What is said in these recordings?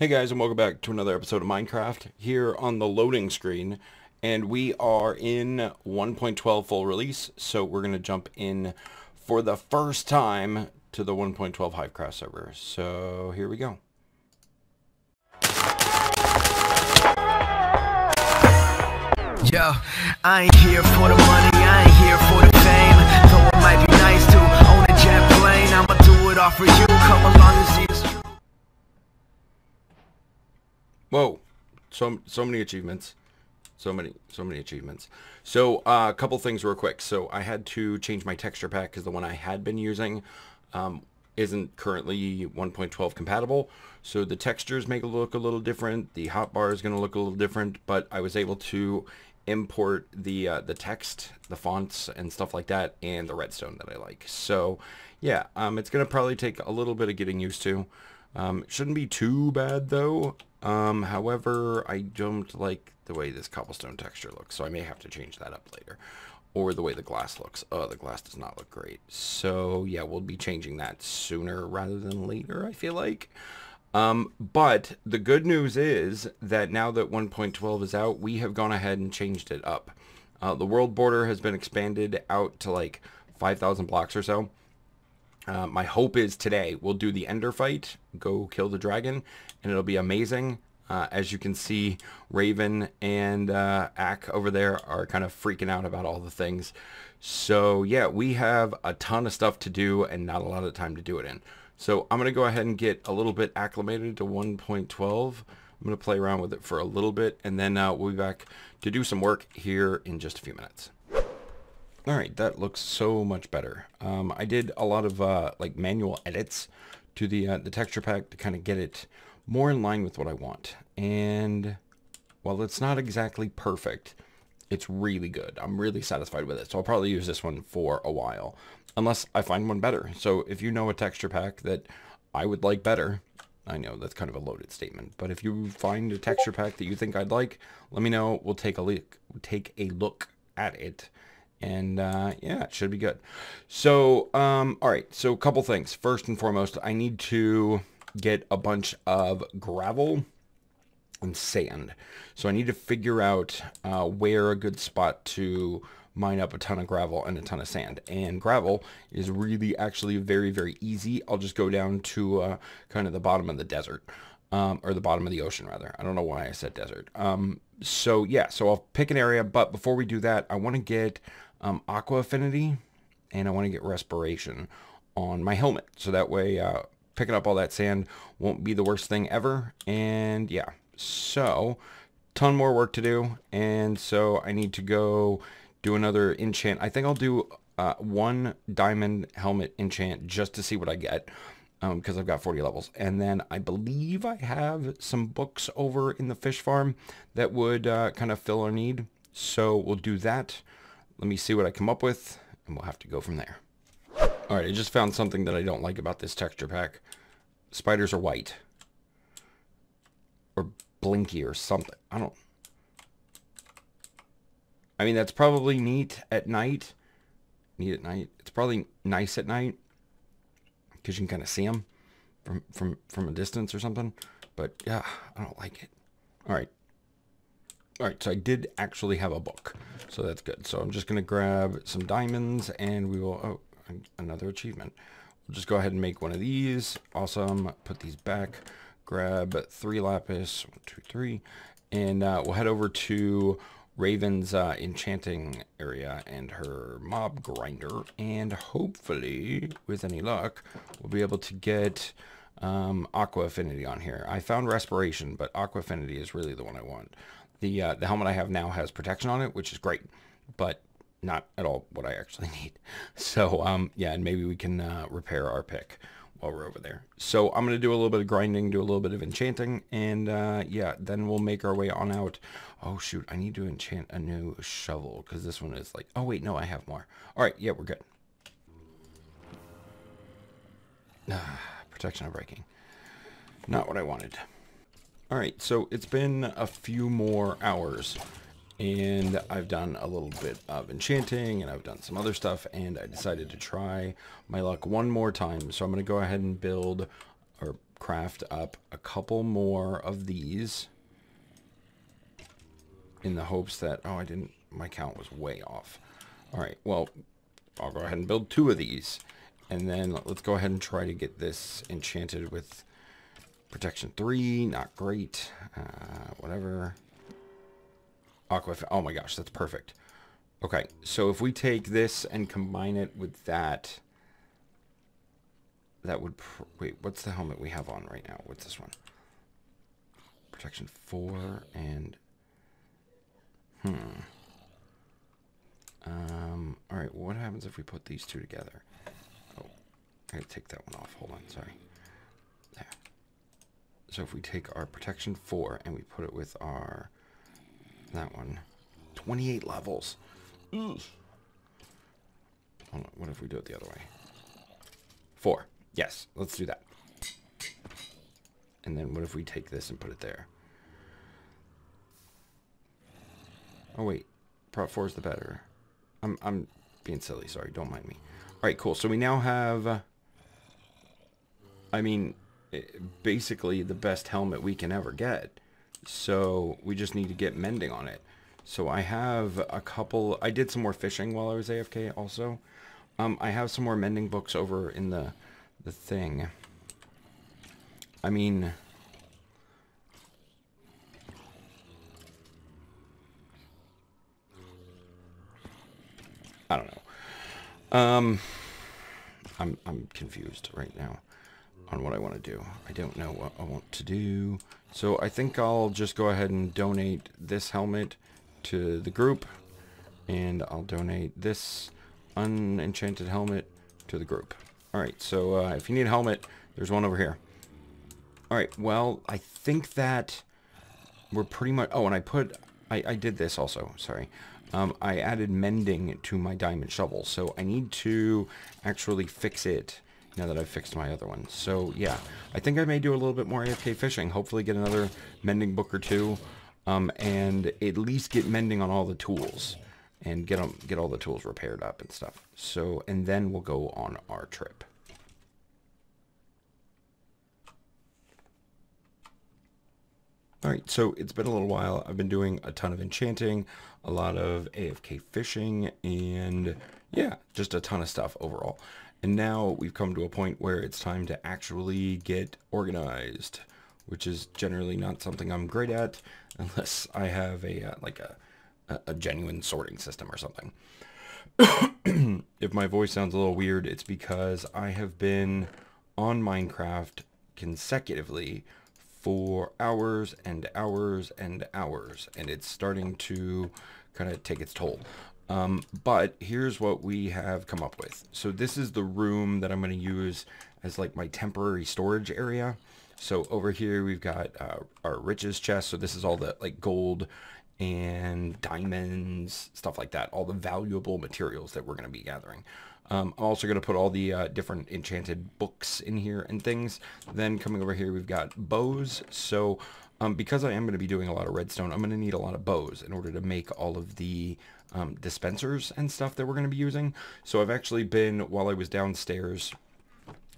Hey guys, and welcome back to another episode of Minecraft here on the loading screen. And we are in 1.12 full release, so we're going to jump in for the first time to the 1.12 Hivecraft server. So here we go. Yo, I ain't here for the money, I ain't here for the fame. Though it might be nice to own a jet plane, I'ma do it all for you, come along and see it's true. Whoa, so many achievements. So many achievements. So a couple things real quick. So I had to change my texture pack because the one I had been using isn't currently 1.12 compatible. So the textures make it look a little different. The hotbar is going to look a little different, but I was able to import the text, the fonts and stuff like that, and the redstone that I like. So yeah, it's going to probably take a little bit of getting used to. It shouldn't be too bad though. However, I don't like the way this cobblestone texture looks, so I may have to change that up later. Or the way the glass looks. Oh, the glass does not look great. So yeah, we'll be changing that sooner rather than later, I feel like. But the good news is that now that 1.12 is out, we have gone ahead and changed it up. The world border has been expanded out to like 5,000 blocks or so. My hope is today we'll do the ender fight, go kill the dragon, and it'll be amazing. As you can see, Raven and Ack over there are kind of freaking out about all the things. So yeah, we have a ton of stuff to do and not a lot of time to do it in. So I'm going to go ahead and get a little bit acclimated to 1.12. I'm going to play around with it for a little bit, and then we'll be back to do some work here in just a few minutes. Alright, that looks so much better. I did a lot of like manual edits to the texture pack to kind of get it more in line with what I want. And while it's not exactly perfect, it's really good. I'm really satisfied with it. So I'll probably use this one for a while, unless I find one better. So if you know a texture pack that I would like better, I know that's kind of a loaded statement, but if you find a texture pack that you think I'd like, let me know. We'll take a look at it. And yeah, it should be good. So, all right. So a couple things. First and foremost, I need to get a bunch of gravel and sand. So I need to figure out where a good spot to mine up a ton of gravel and a ton of sand. And gravel is really actually very, very easy. I'll just go down to kind of the bottom of the desert. Or the bottom of the ocean, rather. I don't know why I said desert. So yeah, so I'll pick an area. But before we do that, I want to get aqua affinity, and I want to get respiration on my helmet, so that way picking up all that sand won't be the worst thing ever. And yeah, so ton more work to do, and so I need to go do another enchant. I think I'll do one diamond helmet enchant just to see what I get, because I've got 40 levels. And then I believe I have some books over in the fish farm that would kind of fill our need, so we'll do that. Let me see what I come up with, and we'll have to go from there. All right, I just found something that I don't like about this texture pack. Spiders are white. Or blinky or something. I mean, that's probably neat at night. Neat at night. It's probably nice at night, because you can kind of see them from a distance or something. But yeah, I don't like it. All right. All right, so I did actually have a book, so that's good. So I'm just going to grab some diamonds, and we will, oh, another achievement. We'll just go ahead and make one of these. Awesome. Put these back, grab 3 lapis, 1, 2, 3, and we'll head over to Raven's enchanting area and her mob grinder, and hopefully, with any luck, we'll be able to get aqua affinity on here. I found respiration, but aqua affinity is really the one I want. The helmet I have now has protection on it, which is great, but not at all what I actually need. So, yeah, and maybe we can repair our pick while we're over there. So I'm going to do a little bit of grinding, do a little bit of enchanting, and yeah, then we'll make our way on out. Oh, shoot, I need to enchant a new shovel, because this one is like, oh, wait, no, I have more. All right, yeah, we're good. Protection on breaking. Not what I wanted. All right, so it's been a few more hours, and I've done a little bit of enchanting, and I've done some other stuff, and I decided to try my luck one more time. So I'm going to go ahead and build, or craft up a couple more of these in the hopes that, oh, I didn't, my count was way off. All right, well, I'll go ahead and build 2 of these, and then let's go ahead and try to get this enchanted with protection 3. Not great. Whatever. Aqua. Oh my gosh, that's perfect. Okay, so if we take this and combine it with that, that would... wait, what's the helmet we have on right now? What's this one? Protection 4 and... Alright, what happens if we put these 2 together? Oh, I gotta take that one off. Hold on, sorry. There. So if we take our protection 4 and we put it with our... that one. 28 levels. Ugh. Hold on, what if we do it the other way? 4. Yes, let's do that. And then what if we take this and put it there? Oh wait, Prop 4 is the better. I'm being silly, sorry, don't mind me. Alright, cool. So we now have, I mean, basically the best helmet we can ever get. So we just need to get mending on it. So I have a couple, I did some more fishing while I was AFK also. I have some more mending books over in the thing. I mean... I don't know. I'm confused right now on what I want to do. I don't know what I want to do. So I think I'll just go ahead and donate this helmet to the group. And I'll donate this unenchanted helmet to the group. Alright, so if you need a helmet, there's one over here. Alright, well, I think that we're pretty much... oh, and I did this also, sorry. I added mending to my diamond shovel, so I need to actually fix it now that I've fixed my other one. So yeah, I think I may do a little bit more AFK fishing, hopefully get another mending book or 2, and at least get mending on all the tools, and get all the tools repaired up and stuff. So, and then we'll go on our trip. Alright, so it's been a little while. I've been doing a ton of enchanting, a lot of AFK fishing, and yeah, just a ton of stuff overall. And now we've come to a point where it's time to actually get organized, which is generally not something I'm great at unless I have a genuine sorting system or something. If my voice sounds a little weird, it's because I have been on Minecraft consecutively for hours and hours and hours, and it's starting to kind of take its toll. But here's what we have come up with. So this is the room that I'm going to use as like my temporary storage area. So over here we've got our riches chest. So this is all the like gold and diamonds, stuff like that, all the valuable materials that we're going to be gathering. I'm also going to put all the different enchanted books in here and things. Then coming over here, we've got bows. So because I am going to be doing a lot of redstone, I'm going to need a lot of bows in order to make all of the dispensers and stuff that we're going to be using. So I've actually been, while I was downstairs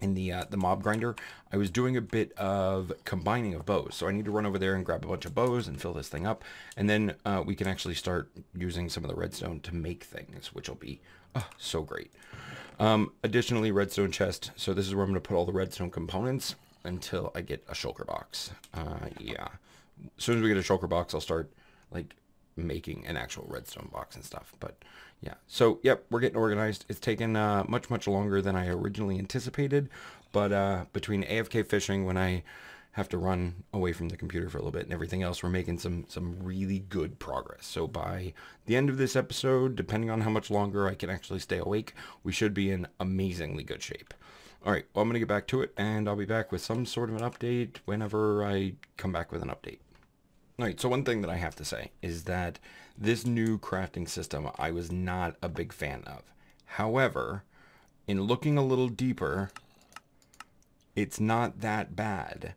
in the mob grinder, I was doing a bit of combining of bows. So I need to run over there and grab a bunch of bows and fill this thing up. And then we can actually start using some of the redstone to make things, which will be so great. Additionally, redstone chest. So this is where I'm going to put all the redstone components until I get a shulker box. Yeah. As soon as we get a shulker box, I'll start like making an actual redstone box and stuff. But yeah, so yep, we're getting organized. It's taken much longer than I originally anticipated, but between AFK fishing, when I have to run away from the computer for a little bit, and everything else, we're making some really good progress. So by the end of this episode, depending on how much longer I can actually stay awake, we should be in amazingly good shape. All right, well, I'm going to get back to it, and I'll be back with some sort of an update whenever I come back with an update. All right, so one thing that I have to say is that this new crafting system I was not a big fan of. However, in looking a little deeper, it's not that bad.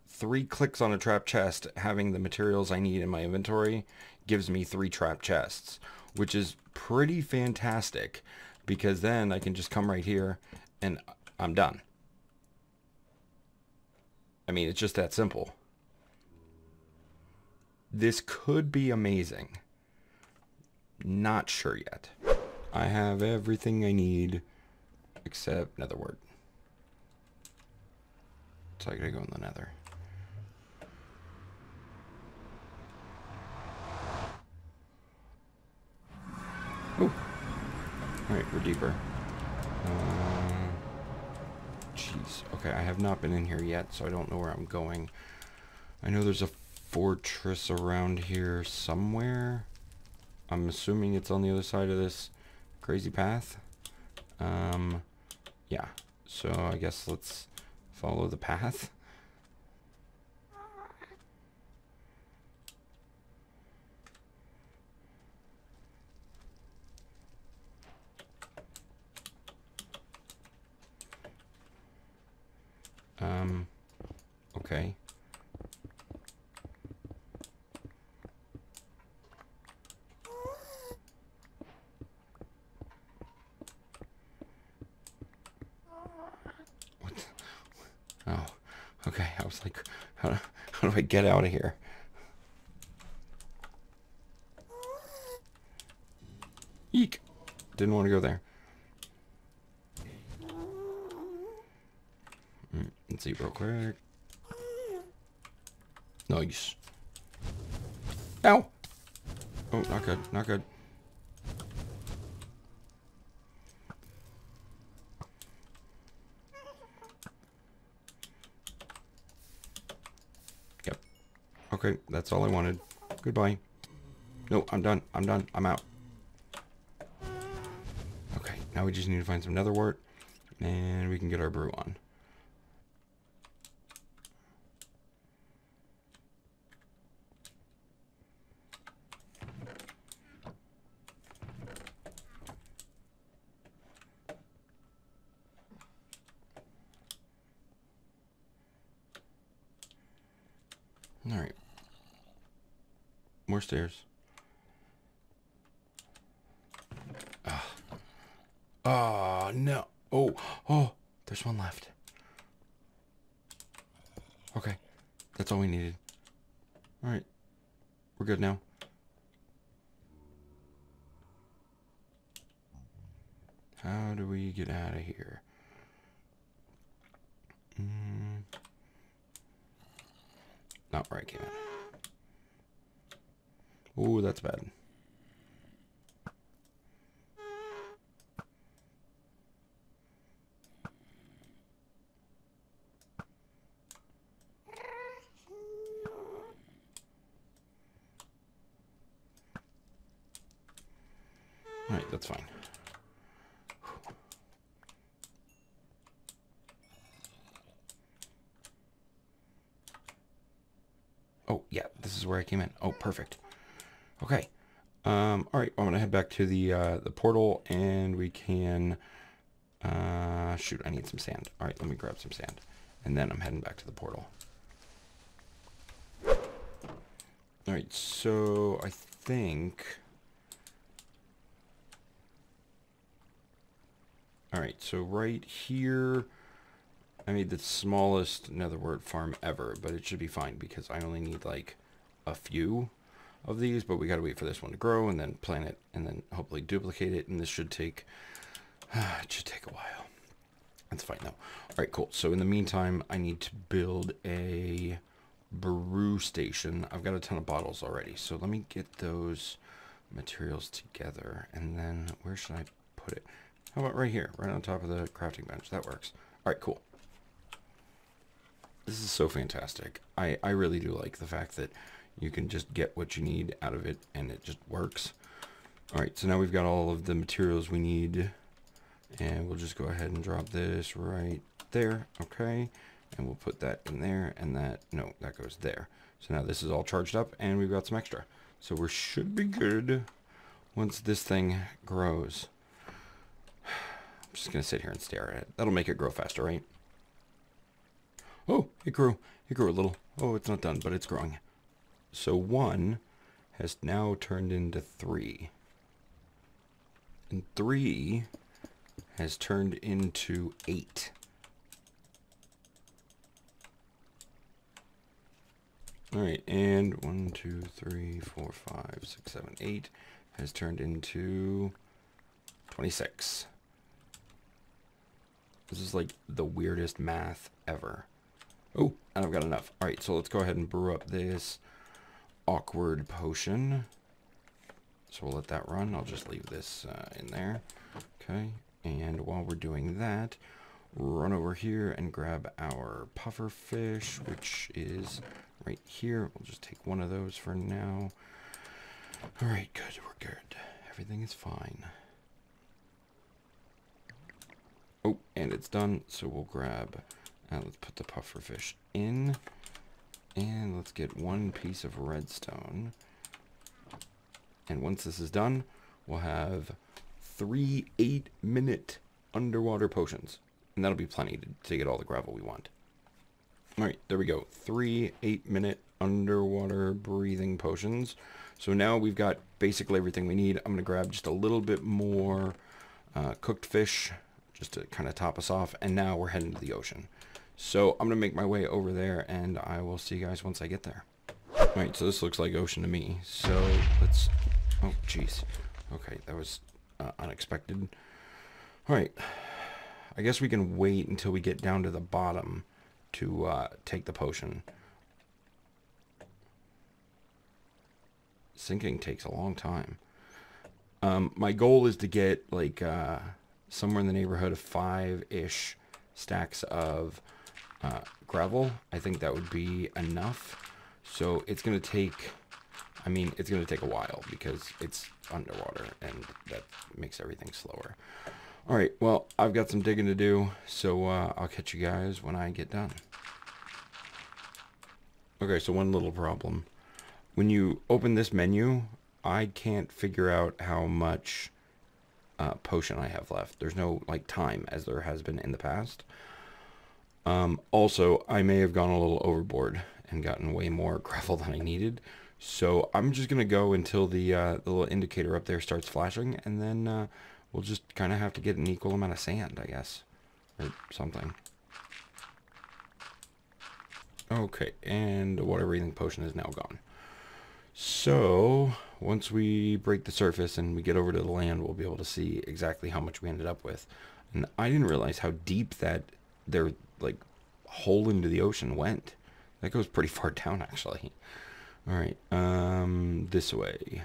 3 clicks on a trap chest, having the materials I need in my inventory, gives me 3 trap chests, which is pretty fantastic, because then I can just come right here and I'm done. I mean, it's just that simple. This could be amazing. Not sure yet. I have everything I need except nether wart. So I gotta go in the nether. Oh. Alright, we're deeper. Jeez. Okay, I have not been in here yet, so I don't know where I'm going. I know there's a fortress around here somewhere. I'm assuming it's on the other side of this crazy path. Yeah. So I guess let's follow the path. Okay. What? Oh, okay. I was like, how do I get out of here? Eek. Didn't want to go there. Let's see real quick. Nice. Ow! Oh, not good. Not good. Yep. Okay, that's all I wanted. Goodbye. No, I'm done. I'm done. I'm out. Okay, now we just need to find some nether wart, and we can get our brew on. Alright. More stairs. Oh, no. Oh, there's one left. Okay. That's all we needed. Alright. We're good now. How do we get out of here? Not where I came in. Ooh, that's bad. Alright, that's fine. Oh, yeah, this is where I came in. Oh, perfect. Okay. All right, I'm gonna head back to the portal, and we can. Shoot, I need some sand. All right, let me grab some sand, and then I'm heading back to the portal. All right, so I think. All right, so right here, I made the smallest netherwort farm ever, but it should be fine because I only need like a few of these, but we got to wait for this one to grow and then plant it and then hopefully duplicate it, and this should take it should take a while. That's fine though. All right, cool. So in the meantime, I need to build a brew station. I've got a ton of bottles already, so let me get those materials together, and then where should I put it? How about right here, right on top of the crafting bench? That works. All right, cool. This is so fantastic. I really do like the fact that you can just get what you need out of it and it just works. All right, so now we've got all of the materials we need, and we'll just go ahead and drop this right there. Okay, and we'll put that in there, and that goes there. So now this is all charged up and we've got some extra, so we should be good once this thing grows. I'm just gonna sit here and stare at it. That'll make it grow faster, right? Oh, it grew a little. Oh, it's not done, but it's growing. So 1 has now turned into 3. And 3 has turned into 8. All right, and 1, 2, 3, 4, 5, 6, 7, 8 has turned into 26. This is like the weirdest math ever. Oh, and I've got enough. All right, so let's go ahead and brew up this awkward potion. So we'll let that run. I'll just leave this in there. Okay, and while we're doing that, run over here and grab our puffer fish, which is right here. We'll just take one of those for now. All right, good. We're good. Everything is fine. Oh, and it's done. So we'll grab, let's put the puffer fish in, and let's get one piece of redstone. And once this is done, we'll have 3 8-minute underwater potions. And that'll be plenty to get all the gravel we want. All right, there we go. 3 8-minute underwater breathing potions. So now we've got basically everything we need. I'm going to grab just a little bit more cooked fish just to kind of top us off. And now we're heading to the ocean. So I'm going to make my way over there, and I will see you guys once I get there. All right, so this looks like ocean to me. So let's... Oh, jeez. Okay, that was unexpected. All right. I guess we can wait until we get down to the bottom to take the potion. Sinking takes a long time. My goal is to get like somewhere in the neighborhood of 5-ish stacks of gravel. I think that would be enough. So it's going to take, I mean, it's going to take a while because it's underwater and that makes everything slower. All right, well, I've got some digging to do, so I'll catch you guys when I get done. Okay, so one little problem. When you open this menu, I can't figure out how much potion I have left. There's no, like, time, as there has been in the past. Also, I may have gone a little overboard and gotten way more gravel than I needed. So I'm just going to go until the little indicator up there starts flashing, and then... we'll just kind of have to get an equal amount of sand, I guess. Or something. Okay, and the water breathing potion is now gone. So, once we break the surface and we get over to the land, we'll be able to see exactly how much we ended up with. And I didn't realize how deep that their, like, hole into the ocean went. That goes pretty far down, actually. Alright, this way.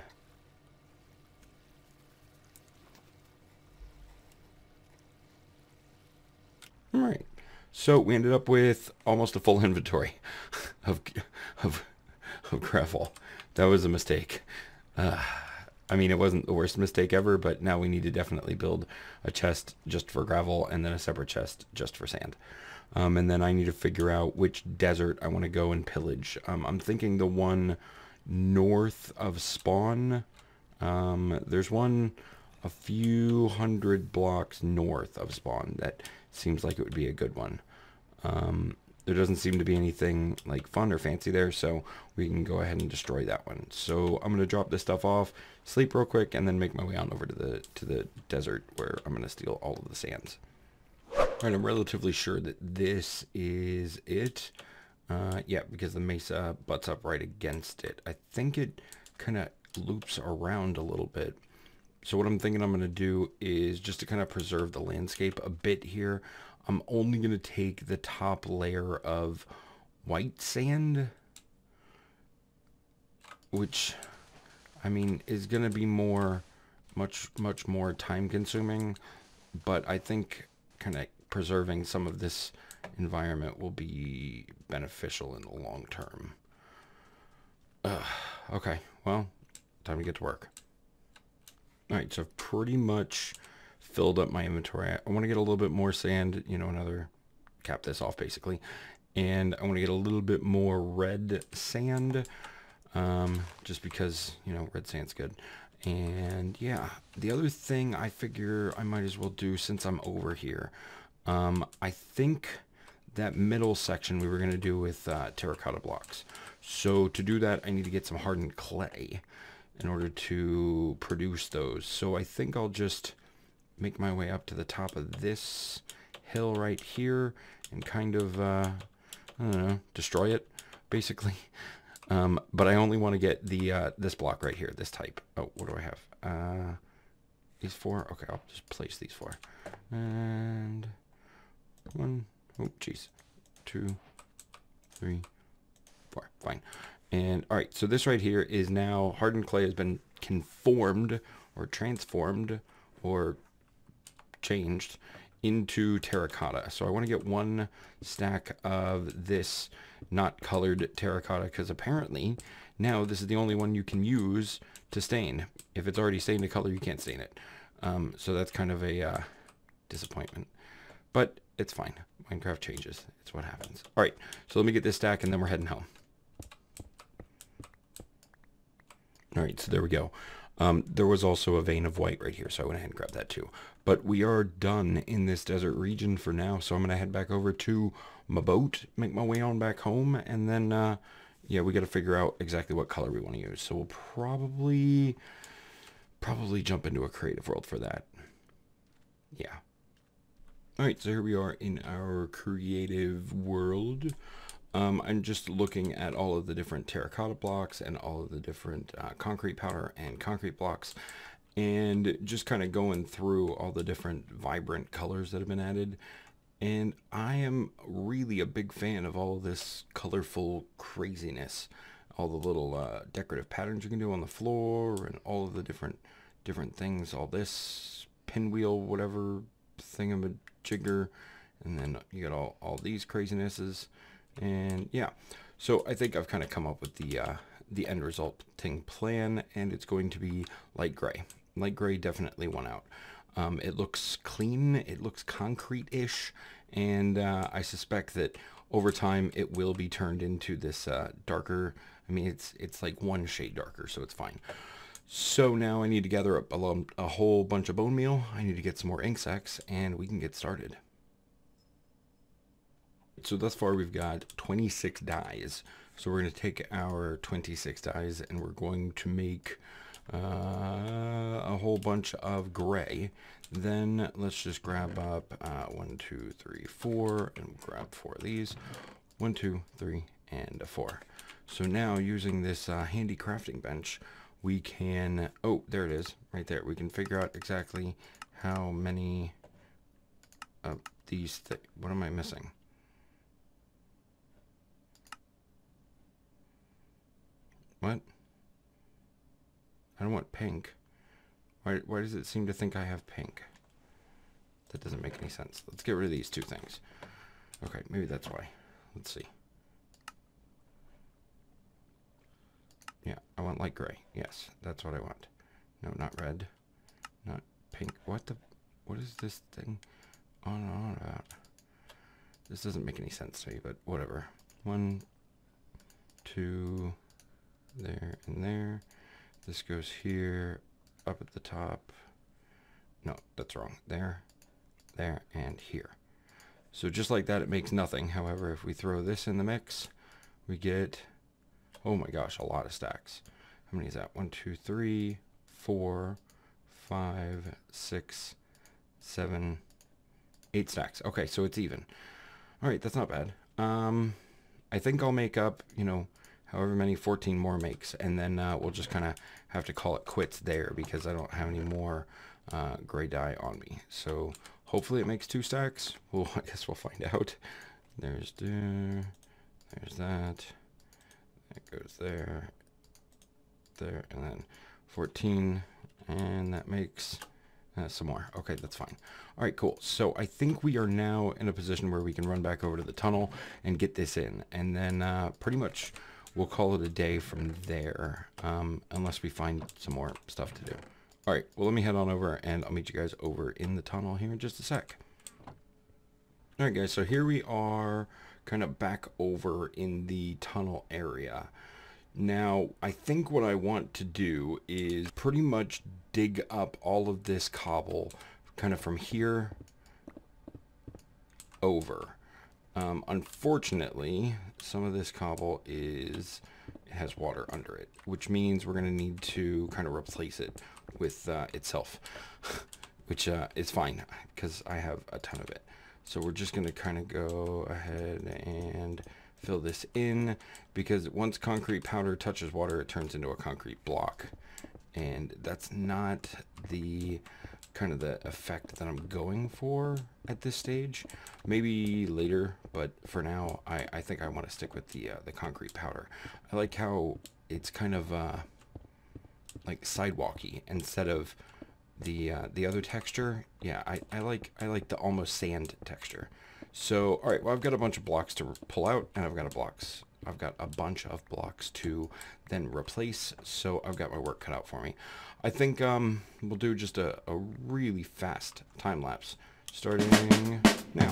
Alright, so we ended up with almost a full inventory of gravel. That was a mistake. I mean, it wasn't the worst mistake ever, but now we need to definitely build a chest just for gravel and then a separate chest just for sand. And then I need to figure out which desert I want to go and pillage. I'm thinking the one north of spawn. There's one a few hundred blocks north of spawn that seems like it would be a good one. There doesn't seem to be anything like fun or fancy there, so we can go ahead and destroy that one. So I'm going to drop this stuff off, sleep real quick, and then make my way on over to the desert where I'm going to steal all of the sands. Alright, I'm relatively sure that this is it. Yeah, because the mesa butts up right against it. I think it kind of loops around a little bit. So what I'm thinking I'm going to do is just to kind of preserve the landscape a bit here. I'm only going to take the top layer of white sand, which, I mean, is going to be much more time consuming, but I think kind of preserving some of this environment will be beneficial in the long term. Okay, well, time to get to work. Alright, so I've pretty much filled up my inventory. I want to get a little bit more sand, you know, cap this off basically. And I want to get a little bit more red sand, just because, you know, red sand's good. And yeah, the other thing I figure I might as well do since I'm over here, I think that middle section we were going to do with terracotta blocks. So to do that, I need to get some hardened clay in order to produce those. So I think I'll just make my way up to the top of this hill right here and kind of, I don't know, destroy it, basically. But I only want to get the this block right here, this type. Oh, what do I have? These 4. Okay, I'll just place these 4. And 1. Oh, jeez. 2, 3, 4. Fine. And all right, so this right here is now hardened clay has been conformed or transformed or changed into terracotta. So I want to get 1 stack of this not colored terracotta, because apparently now this is the only one you can use to stain. If it's already stained a color, you can't stain it. So that's kind of a disappointment, but it's fine. Minecraft changes. It's what happens. All right, so let me get this stack and then we're heading home. All right, so there we go. There was also a vein of white right here, so I went ahead and grabbed that too. But we are done in this desert region for now, so I'm going to head back over to my boat, make my way on back home, and then, yeah, we got to figure out exactly what color we want to use. So we'll probably jump into a creative world for that. Yeah. All right, so here we are in our creative world. I'm just looking at all of the different terracotta blocks and all of the different concrete powder and concrete blocks, and just kind of going through all the different vibrant colors that have been added. And I am really a big fan of all of this colorful craziness, all the little decorative patterns you can do on the floor, and all of the different things, all this pinwheel, whatever thingamajigger, and then you got all these crazinesses. And yeah, so I think I've kind of come up with the end resulting plan, and it's going to be light gray. Light gray definitely won out. It looks clean, it looks concrete-ish, and I suspect that over time it will be turned into this darker. I mean, it's like 1 shade darker, so it's fine. So now I need to gather up a whole bunch of bone meal. I need to get some more ink sacks, and we can get started. So thus far we've got 26 dyes. So we're going to take our 26 dyes and we're going to make a whole bunch of gray. Then let's just grab up 1, 2, 3, 4, and grab 4 of these. 1, 2, 3, and 4. So now using this handy crafting bench, we can, oh, there it is, right there. We can figure out exactly how many of these, what am I missing? What? I don't want pink. Why does it seem to think I have pink? That doesn't make any sense. Let's get rid of these 2 things. Okay, maybe that's why. Let's see. Yeah, I want light gray. Yes, that's what I want. No, not red. Not pink. What is this thing on and on about? This doesn't make any sense to me, but whatever. 1, 2... there and there. This goes here, up at the top. No, that's wrong. There, and here. So just like that, it makes nothing. However, if we throw this in the mix, we get, oh my gosh, a lot of stacks. How many is that? 1, 2, 3, 4, 5, 6, 7, 8 stacks. Okay, so it's even. All right, that's not bad. I think I'll make up, you know, however many 14 more makes, and then we'll just kind of have to call it quits there because I don't have any more gray dye on me. So hopefully it makes 2 stacks. Well, I guess we'll find out. There's that. That goes there, and then 14, and that makes some more. Okay, that's fine. All right, cool. So I think we are now in a position where we can run back over to the tunnel and get this in, and then pretty much we'll call it a day from there, unless we find some more stuff to do. All right, well, let me head on over, and I'll meet you guys over in the tunnel here in just a sec. All right, guys, so here we are kind of back over in the tunnel area. Now, I think what I want to do is pretty much dig up all of this cobble kind of from here over. Unfortunately, some of this cobble has water under it, which means we're going to need to kind of replace it with itself, which is fine because I have a ton of it. So we're just going to kind of go ahead and fill this in, because once concrete powder touches water, it turns into a concrete block. And that's not the kind of the effect that I'm going for at this stage. Maybe later, but for now, I think I want to stick with the concrete powder. I like how it's kind of like sidewalky instead of the other texture. Yeah, I like the almost sand texture. So, all right, well, I've got a bunch of blocks to pull out, and I've got a bunch of blocks to then replace. So I've got my work cut out for me. I think we'll do just a really fast time lapse starting now.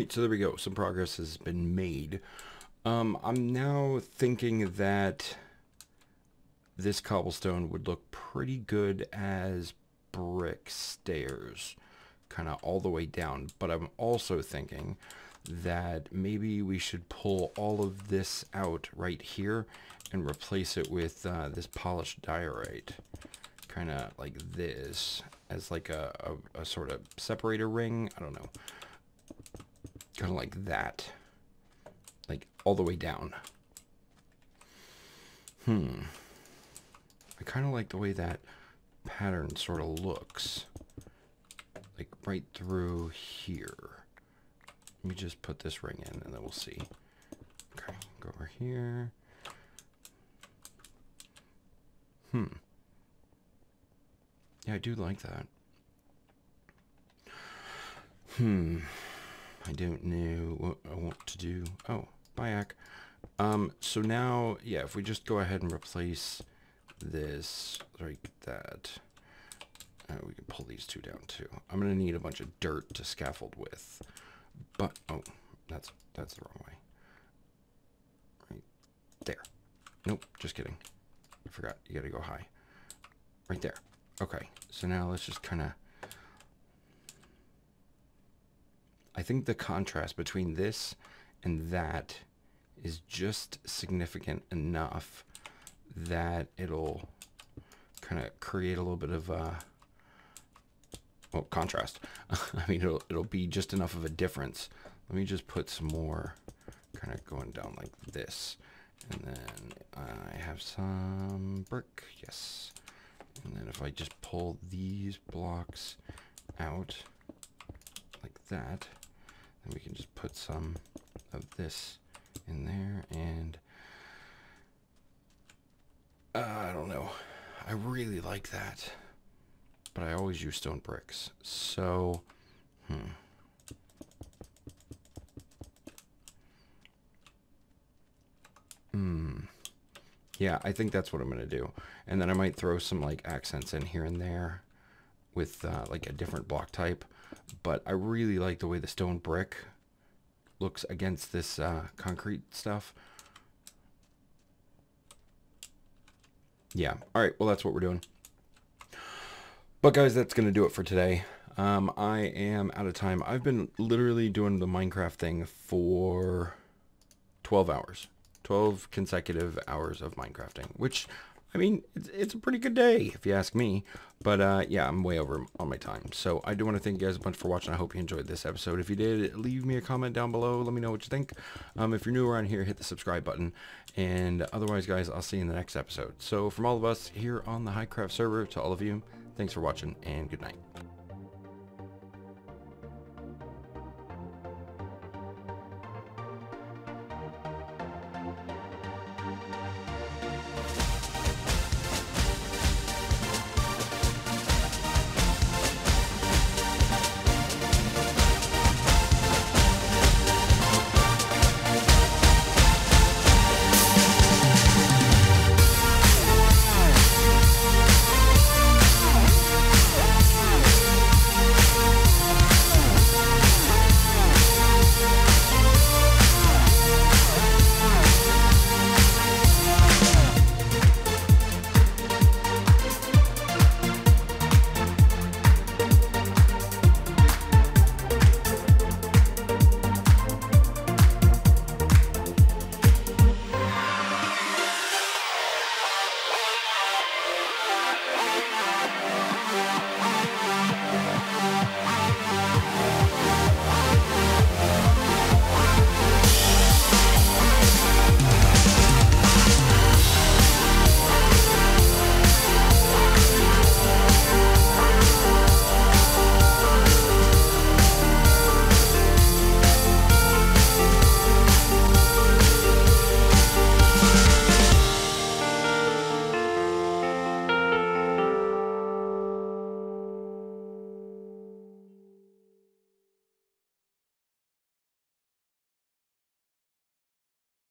So there we go. Some progress has been made. I'm now thinking that this cobblestone would look pretty good as brick stairs, kind of all the way down. But I'm also thinking that maybe we should pull all of this out right here and replace it with this polished diorite, kind of like this, as like a sort of separator ring. I don't know. Kind of like that, like all the way down. I kind of like the way that pattern sort of looks, like right through here. Let me just put this ring in and then we'll see. Okay, go over here. Yeah, I do like that. I don't know what I want to do. Oh, Bayak. So now, yeah, if we just go ahead and replace this like that, we can pull these two down too. I'm gonna need a bunch of dirt to scaffold with, but oh, that's the wrong way. Right there. Nope, just kidding. I forgot. You gotta go high. Right there. Okay. So now let's just kind of. I think the contrast between this and that is just significant enough that it'll kind of create a little bit of well, contrast. I mean, it'll be just enough of a difference. Let me just put some more kind of going down like this. And then I have some brick, yes. And then if I just pull these blocks out like that, then we can just put some of this in there. And I don't know, I really like that, but I always use stone bricks. So, yeah, I think that's what I'm going to do. And then I might throw some like accents in here and there with like a different block type. But I really like the way the stone brick looks against this concrete stuff. Yeah. All right. Well, that's what we're doing. But guys, that's going to do it for today. I am out of time. I've been literally doing the Minecraft thing for 12 hours. 12 consecutive hours of Minecrafting, which, I mean, it's a pretty good day if you ask me. But yeah, I'm way over on my time. So I do want to thank you guys a bunch for watching. I hope you enjoyed this episode. If you did, leave me a comment down below. Let me know what you think. If you're new around here, hit the subscribe button. And otherwise, guys, I'll see you in the next episode. So from all of us here on the Highcraft server, to all of you, thanks for watching and good night.